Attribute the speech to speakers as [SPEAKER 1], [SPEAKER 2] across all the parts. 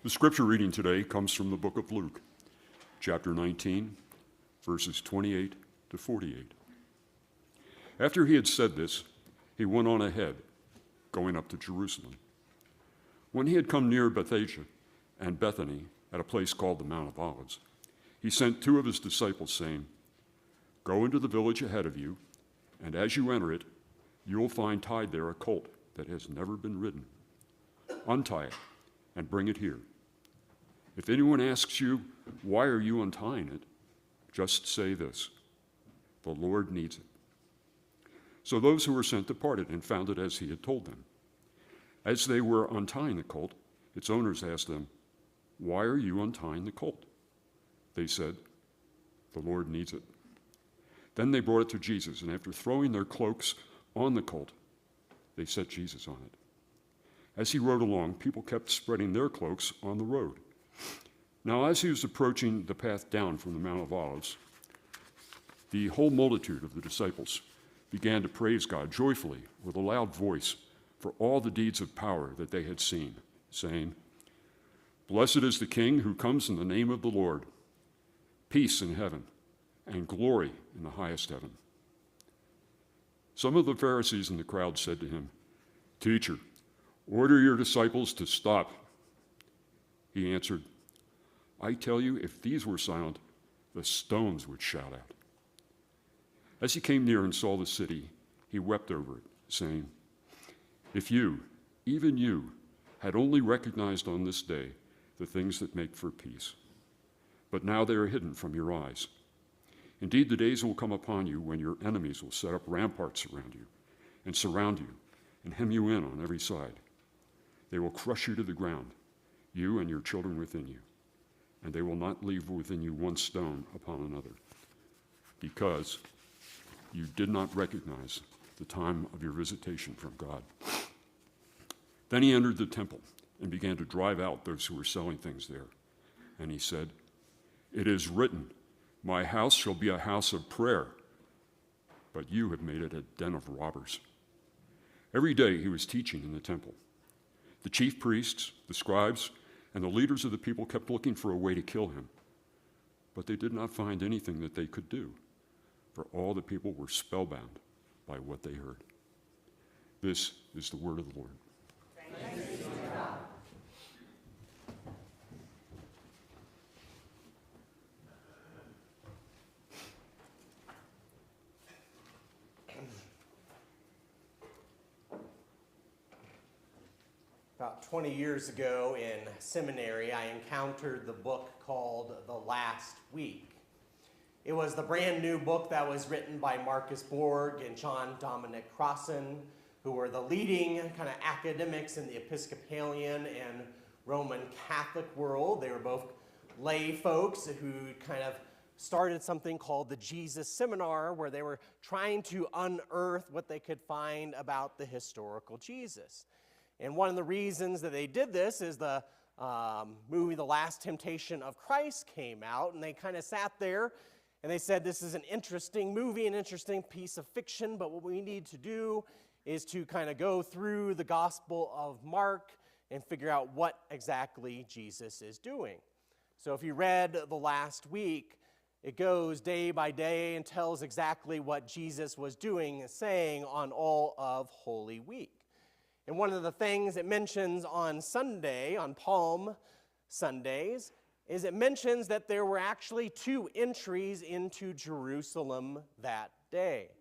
[SPEAKER 1] The scripture reading today comes from the book of Luke, chapter 19, verses 28 to 48. After he had said this, he went on ahead, going up to Jerusalem. When he had come near Bethphage and Bethany, at a place called the Mount of Olives, he sent two of his disciples, saying, "Go into the village ahead of you, and as you enter it, you will find tied there a colt that has never been ridden. Untie it and bring it here. If anyone asks you, 'Why are you untying it?' just say this, 'The Lord needs it.'" So those who were sent departed and found it as he had told them. As they were untying the colt, its owners asked them, "Why are you untying the colt?" They said, "The Lord needs it." Then they brought it to Jesus, and after throwing their cloaks on the colt, they set Jesus on it. As he rode along, people kept spreading their cloaks on the road. Now, as he was approaching the path down from the Mount of Olives, the whole multitude of the disciples began to praise God joyfully with a loud voice for all the deeds of power that they had seen, saying, "Blessed is the King who comes in the name of the Lord. Peace in heaven and glory in the highest heaven." Some of the Pharisees in the crowd said to him, "Teacher, order your disciples to stop." He answered, "I tell you, if these were silent, the stones would shout out." As he came near and saw the city, he wept over it, saying, "If you, even you, had only recognized on this day the things that make for peace. But now they are hidden from your eyes. Indeed, the days will come upon you when your enemies will set up ramparts around you and surround you and hem you in on every side. They will crush you to the ground, you and your children within you, and they will not leave within you one stone upon another, because you did not recognize the time of your visitation from God." Then he entered the temple and began to drive out those who were selling things there. And he said, "It is written, 'My house shall be a house of prayer,' but you have made it a den of robbers." Every day he was teaching in the temple. The chief priests, the scribes, and the leaders of the people kept looking for a way to kill him, but they did not find anything that they could do, for all the people were spellbound by what they heard. This is the word of the Lord.
[SPEAKER 2] Thanks be to God. About 20 years ago in seminary, I encountered the book called The Last Week. It was the brand new book that was written by Marcus Borg and John Dominic Crossan, who were the leading kind of academics in the Episcopalian and Roman Catholic world. They were both lay folks who kind of started something called the Jesus Seminar, where they were trying to unearth what they could find about the historical Jesus. And one of the reasons that they did this is the movie The Last Temptation of Christ came out, and they kind of sat there and they said, "This is an interesting movie, an interesting piece of fiction, but what we need to do is to kind of go through the Gospel of Mark and figure out what exactly Jesus is doing." So if you read The Last Week, it goes day by day and tells exactly what Jesus was doing and saying on all of Holy Week. And one of the things it mentions on Sunday, on Palm Sundays, is it mentions that there were actually two entries into Jerusalem that day.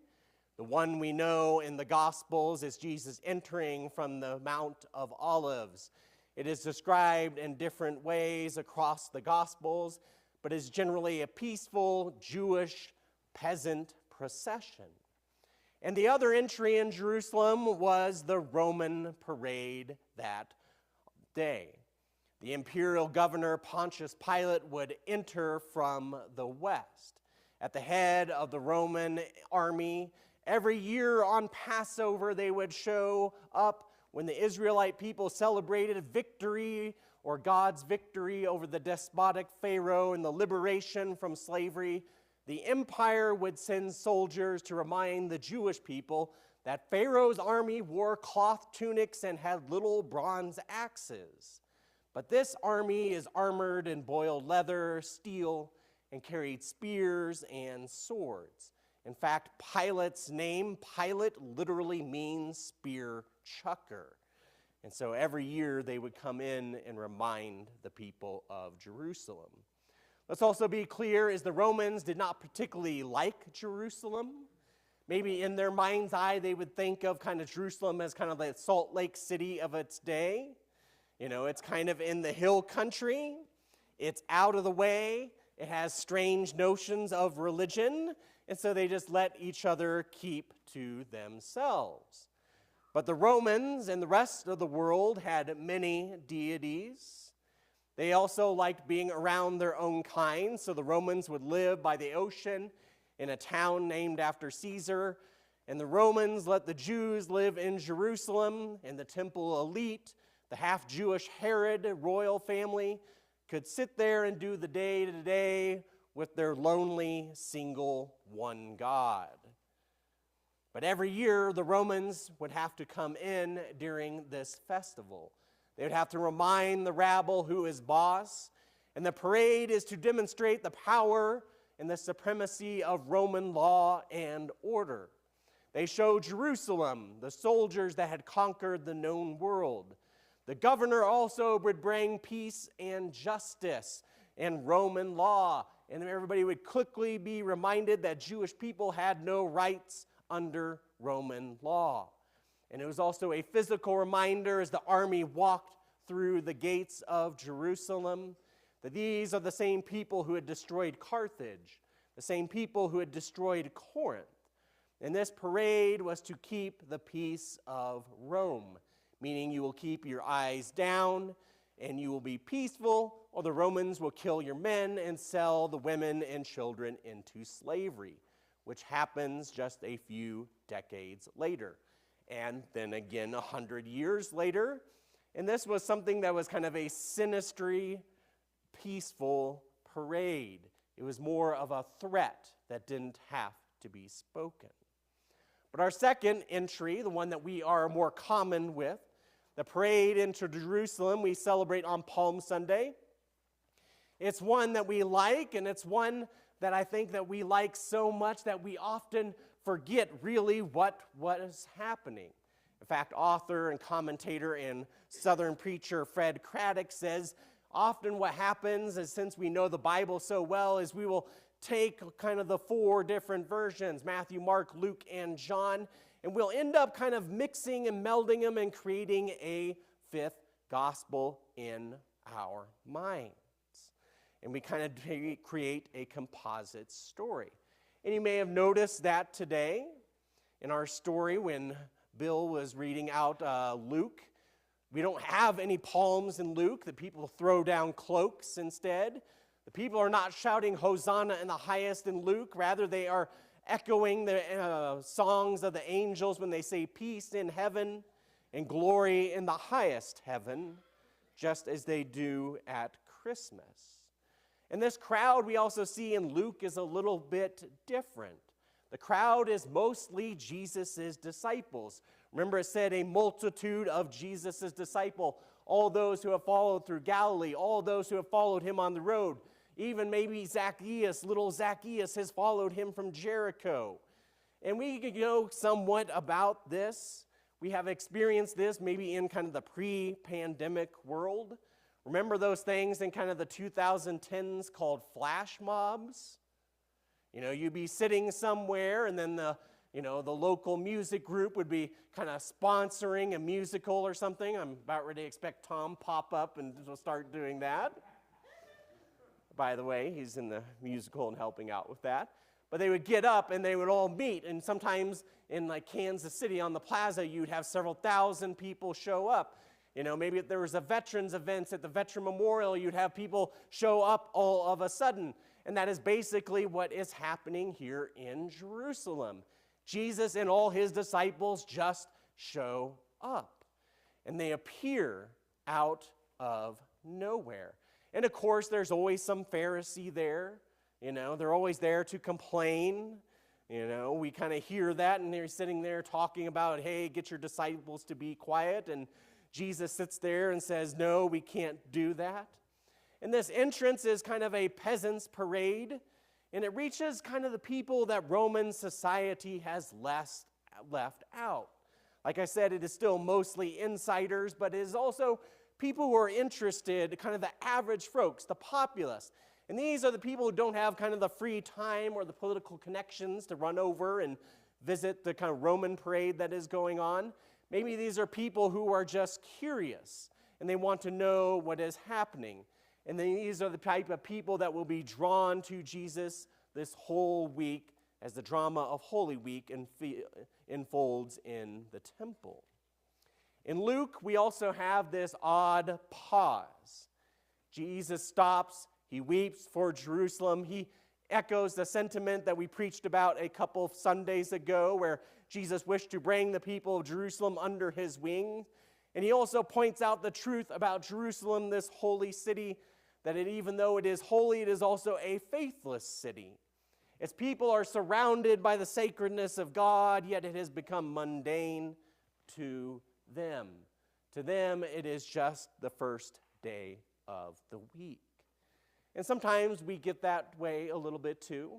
[SPEAKER 2] The one we know in the Gospels is Jesus entering from the Mount of Olives. It is described in different ways across the Gospels, but is generally a peaceful Jewish peasant procession. And the other entry in Jerusalem was the Roman parade that day. The imperial governor Pontius Pilate would enter from the west. At the head of the Roman army, every year on Passover, they would show up when the Israelite people celebrated victory or God's victory over the despotic Pharaoh and the liberation from slavery. The empire would send soldiers to remind the Jewish people that Pharaoh's army wore cloth tunics and had little bronze axes. But this army is armored in boiled leather, steel, and carried spears and swords. In fact, Pilate's name, Pilate, literally means spear chucker. And so every year they would come in and remind the people of Jerusalem. Let's also be clear, is the Romans did not particularly like Jerusalem. Maybe in their mind's eye, they would think of kind of Jerusalem as kind of the Salt Lake City of its day. You know, it's kind of in the hill country. It's out of the way. It has strange notions of religion. And so they just let each other keep to themselves. But the Romans and the rest of the world had many deities. They also liked being around their own kind. So the Romans would live by the ocean in a town named after Caesar. And the Romans let the Jews live in Jerusalem, and the temple elite, the half-Jewish Herod royal family, could sit there and do the day-to-day with their lonely, single one God. But every year, the Romans would have to come in during this festival. They would have to remind the rabble who is boss, and the parade is to demonstrate the power and the supremacy of Roman law and order. They show Jerusalem, the soldiers that had conquered the known world. The governor also would bring peace and justice and Roman law, and everybody would quickly be reminded that Jewish people had no rights under Roman law. And it was also a physical reminder as the army walked through the gates of Jerusalem that these are the same people who had destroyed Carthage, the same people who had destroyed Corinth. And this parade was to keep the peace of Rome, meaning you will keep your eyes down and you will be peaceful, or the Romans will kill your men and sell the women and children into slavery, which happens just a few decades later. And then again, 100 years later, and this was something that was kind of a sinister, peaceful parade. It was more of a threat that didn't have to be spoken. But our second entry, the one that we are more common with, the parade into Jerusalem we celebrate on Palm Sunday. It's one that we like, and it's one that I think that we like so much that we often forget really what was happening. In fact, author and commentator and Southern preacher Fred Craddock says, often what happens is, since we know the Bible so well, is we will take kind of the four different versions, Matthew, Mark, Luke, and John, and we'll end up kind of mixing and melding them and creating a fifth gospel in our minds. And we kind of create a composite story. And you may have noticed that today in our story when Bill was reading out Luke. We don't have any palms in Luke. The people throw down cloaks instead. The people are not shouting Hosanna in the highest in Luke. Rather, they are echoing the songs of the angels when they say peace in heaven and glory in the highest heaven, just as they do at Christmas. And this crowd we also see in Luke is a little bit different. The crowd is mostly Jesus' disciples. Remember, it said a multitude of Jesus' disciples, all those who have followed through Galilee, all those who have followed him on the road. Even maybe Zacchaeus, little Zacchaeus, has followed him from Jericho. And we know somewhat about this. We have experienced this maybe in kind of the pre-pandemic world. Remember those things in kind of the 2010s called flash mobs? You know, you'd be sitting somewhere and then the local music group would be kind of sponsoring a musical or something. I'm about ready to expect Tom pop up and we'll start doing that. By the way, he's in the musical and helping out with that. But they would get up and they would all meet. And sometimes in like Kansas City on the plaza, you'd have several thousand people show up. You know, maybe if there was a veterans event at the Veteran Memorial, you'd have people show up all of a sudden. And that is basically what is happening here in Jerusalem. Jesus and all his disciples just show up. And they appear out of nowhere. And of course, there's always some Pharisee there. You know, they're always there to complain. You know, we kind of hear that, and they're sitting there talking about, hey, get your disciples to be quiet. And Jesus sits there and says, no, we can't do that. And this entrance is kind of a peasant's parade, and it reaches kind of the people that Roman society has left out. Like I said, it is still mostly insiders, but it is also people who are interested, kind of the average folks, the populace. And these are the people who don't have kind of the free time or the political connections to run over and visit the kind of Roman parade that is going on. Maybe these are people who are just curious and they want to know what is happening. And then these are the type of people that will be drawn to Jesus this whole week as the drama of Holy Week unfolds in the temple. In Luke, we also have this odd pause. Jesus stops, he weeps for Jerusalem. He echoes the sentiment that we preached about a couple of Sundays ago, where Jesus wished to bring the people of Jerusalem under his wing. And he also points out the truth about Jerusalem, this holy city, that even though it is holy, it is also a faithless city. Its people are surrounded by the sacredness of God, yet it has become mundane to them. To them, it is just the first day of the week. And sometimes we get that way a little bit too.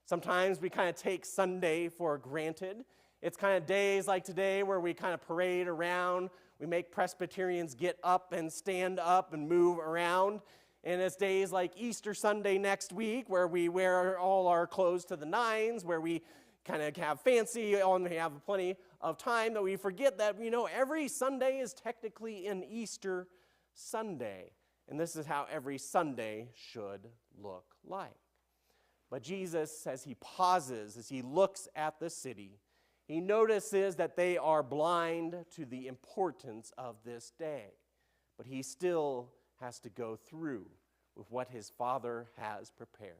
[SPEAKER 2] Sometimes we kind of take Sunday for granted. It's kind of days like today where we kind of parade around. We make Presbyterians get up and stand up and move around. And it's days like Easter Sunday next week where we wear all our clothes to the nines, where we kind of have fancy, and we have plenty of time, that we forget that, every Sunday is technically an Easter Sunday. And this is how every Sunday should look like. But Jesus, as he pauses, as he looks at the city, he notices that they are blind to the importance of this day. But he still has to go through with what his Father has prepared.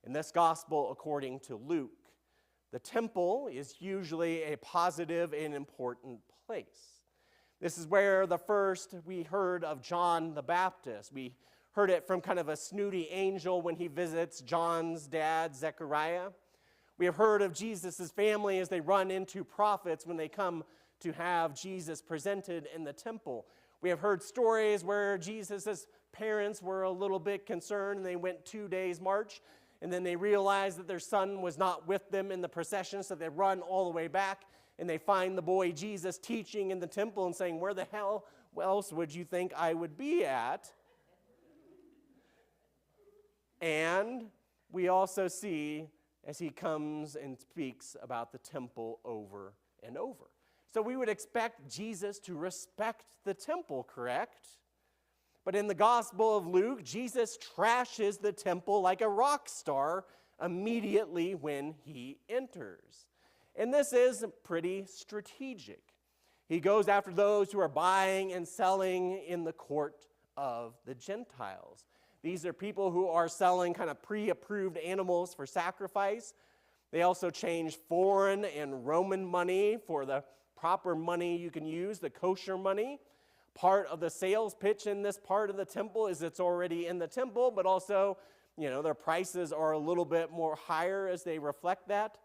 [SPEAKER 2] In this gospel, according to Luke, the temple is usually a positive and important place. This is where we heard of John the Baptist. We heard it from kind of a snooty angel when he visits John's dad, Zechariah. We have heard of Jesus' family as they run into prophets when they come to have Jesus presented in the temple. We have heard stories where Jesus' parents were a little bit concerned and they went 2 days march, and then they realized that their son was not with them in the procession, so they run all the way back and they find the boy Jesus teaching in the temple and saying, where the hell else would you think I would be at? And we also see as he comes and speaks about the temple over and over. So we would expect Jesus to respect the temple, correct? But in the Gospel of Luke, Jesus trashes the temple like a rock star immediately when he enters. And this is pretty strategic. He goes after those who are buying and selling in the court of the Gentiles. These are people who are selling kind of pre-approved animals for sacrifice. They also change foreign and Roman money for the proper money you can use, the kosher money. Part of the sales pitch in this part of the temple is it's already in the temple, but also, their prices are a little bit more higher as they reflect that.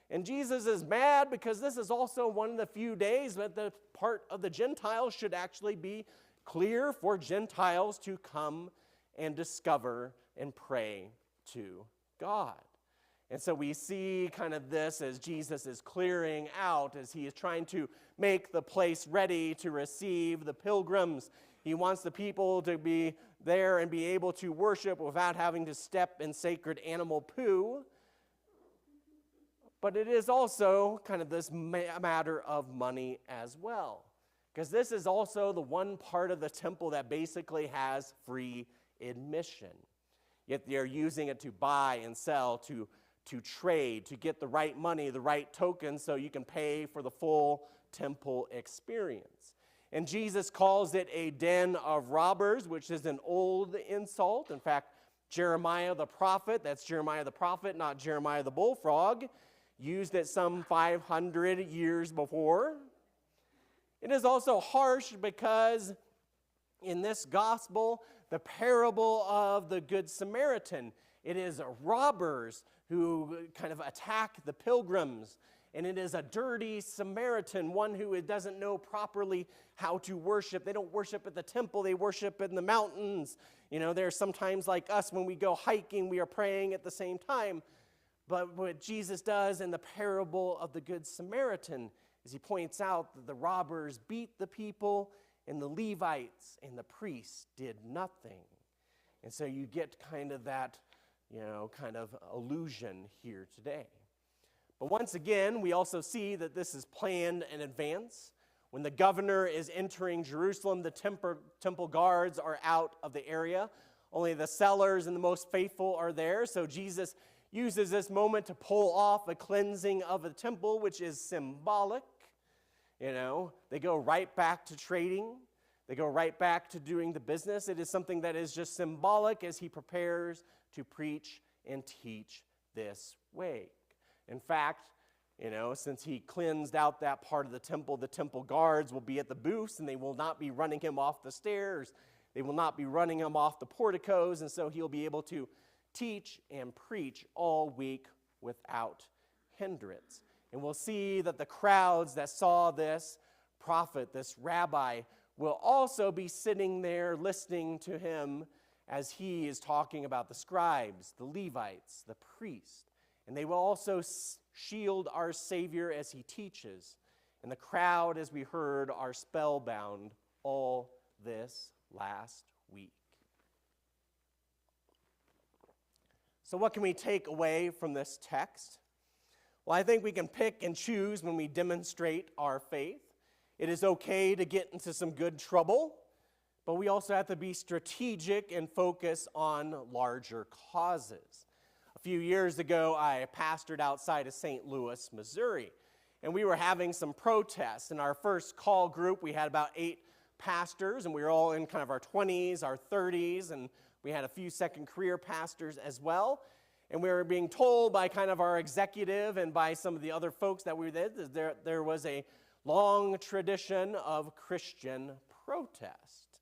[SPEAKER 2] And Jesus is mad because this is also one of the few days that the part of the Gentiles should actually be clear for Gentiles to come and discover and pray to God. And so we see kind of this as Jesus is clearing out, as he is trying to make the place ready to receive the pilgrims. He wants the people to be there and be able to worship without having to step in sacred animal poo. But it is also kind of this matter of money as well, because this is also the one part of the temple that basically has free admission. Yet they are using it to buy and sell, to trade, to get the right money, the right tokens, so you can pay for the full temple experience. And Jesus calls it a den of robbers, which is an old insult. In fact, Jeremiah the prophet, that's Jeremiah the prophet, not Jeremiah the bullfrog, used it some 500 years before. It is also harsh because in this gospel, the parable of the Good Samaritan, it is robbers who kind of attack the pilgrims and it is a dirty Samaritan, one who doesn't know properly how to worship. They don't worship at the temple, they worship in the mountains. You know, they're sometimes like us when we go hiking, we are praying at the same time. But what Jesus does in the parable of the Good Samaritan is he points out that the robbers beat the people and the Levites and the priests did nothing. And so you get kind of that, kind of illusion here today. But once again, we also see that this is planned in advance. When the governor is entering Jerusalem, the temple guards are out of the area. Only the sellers and the most faithful are there. So Jesus uses this moment to pull off a cleansing of the temple, which is symbolic. They go right back to trading. They go right back to doing the business. It is something that is just symbolic as he prepares to preach and teach this way. In fact, since he cleansed out that part of the temple guards will be at the booths, and they will not be running him off the stairs. They will not be running him off the porticos, and so he'll be able to teach and preach all week without hindrance. And we'll see that the crowds that saw this prophet, this rabbi, will also be sitting there listening to him as he is talking about the scribes, the Levites, the priests. And they will also shield our Savior as he teaches. And the crowd, as we heard, are spellbound all this last week. So what can we take away from this text? Well, I think we can pick and choose when we demonstrate our faith. It is okay to get into some good trouble, but we also have to be strategic and focus on larger causes. A few years ago, I pastored outside of St. Louis, Missouri, and we were having some protests. In our first call group, we had about 8 pastors, and we were all in kind of our 20s, our 30s, and we had a few second career pastors as well. And we were being told by kind of our executive and by some of the other folks that we were there was a long tradition of Christian protest.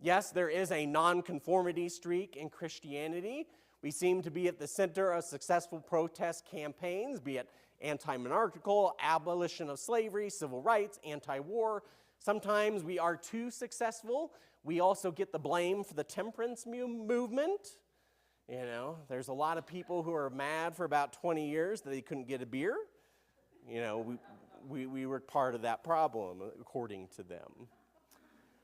[SPEAKER 2] Yes, there is a nonconformity streak in Christianity. We seem to be at the center of successful protest campaigns, be it anti-monarchical, abolition of slavery, civil rights, anti-war. Sometimes we are too successful. We also get the blame for the temperance movement. There's a lot of people who are mad for about 20 years that they couldn't get a beer. We were part of that problem, according to them.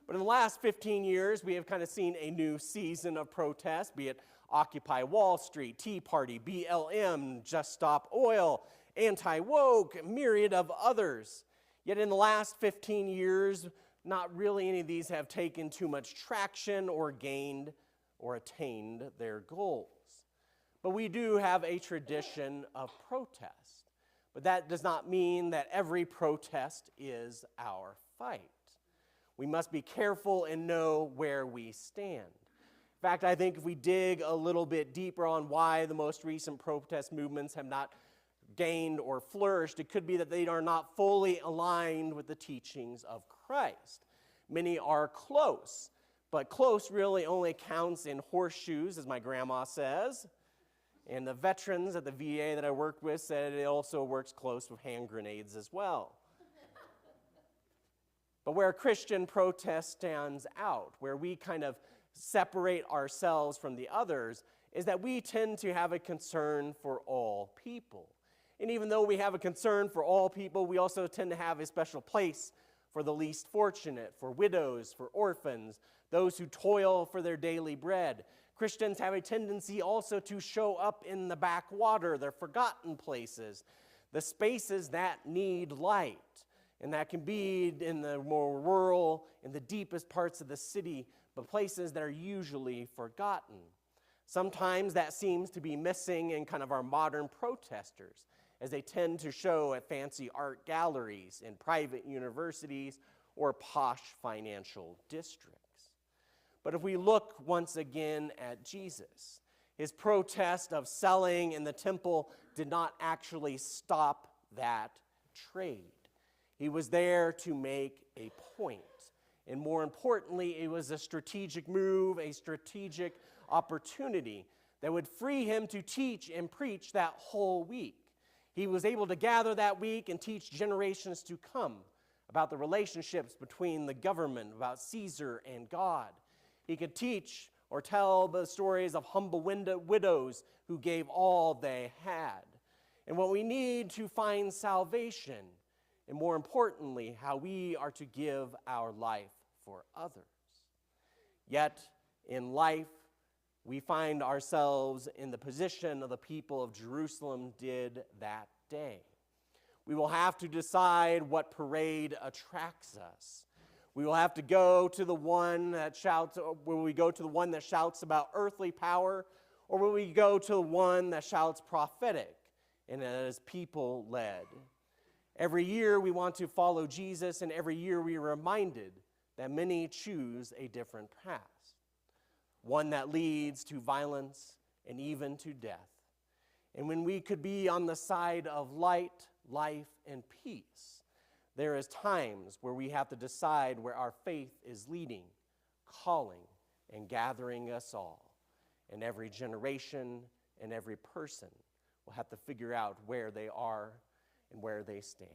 [SPEAKER 2] But in the last 15 years, we have kind of seen a new season of protest, be it Occupy Wall Street, Tea Party, BLM, Just Stop Oil, anti-woke, myriad of others. Yet in the last 15 years, not really any of these have taken too much traction or gained or attained their goals. But we do have a tradition of protest. But that does not mean that every protest is our fight. We must be careful and know where we stand. In fact, I think if we dig a little bit deeper on why the most recent protest movements have not gained or flourished, it could be that they are not fully aligned with the teachings of Christ. Many are close, but close really only counts in horseshoes, as my grandma says. And the veterans at the VA that I worked with said it also works close with hand grenades as well. But where Christian protest stands out, where we kind of separate ourselves from the others, is that we tend to have a concern for all people. And even though we have a concern for all people, we also tend to have a special place for the least fortunate, for widows, for orphans, those who toil for their daily bread. Christians have a tendency also to show up in the backwater, their forgotten places, the spaces that need light. And that can be in the more rural, in the deepest parts of the city, but places that are usually forgotten. Sometimes that seems to be missing in kind of our modern protesters, as they tend to show at fancy art galleries, in private universities, or posh financial districts. But if we look once again at Jesus, his protest of selling in the temple did not actually stop that trade. He was there to make a point. And more importantly, it was a strategic move, a strategic opportunity that would free him to teach and preach that whole week. He was able to gather that week and teach generations to come about the relationships between the government, about Caesar and God. He could teach or tell the stories of humble widows who gave all they had, and what we need to find salvation, and more importantly, how we are to give our life for others. Yet, in life, we find ourselves in the position of the people of Jerusalem did that day. We will have to decide what parade attracts us. We will have to go to the one that shouts, will we go to the one that shouts about earthly power, or will we go to the one that shouts prophetic and is people-led? Every year we want to follow Jesus, and every year we are reminded that many choose a different path, one that leads to violence and even to death. And when we could be on the side of light, life, and peace, there is times where we have to decide where our faith is leading, calling, and gathering us all. And every generation and every person will have to figure out where they are and where they stand.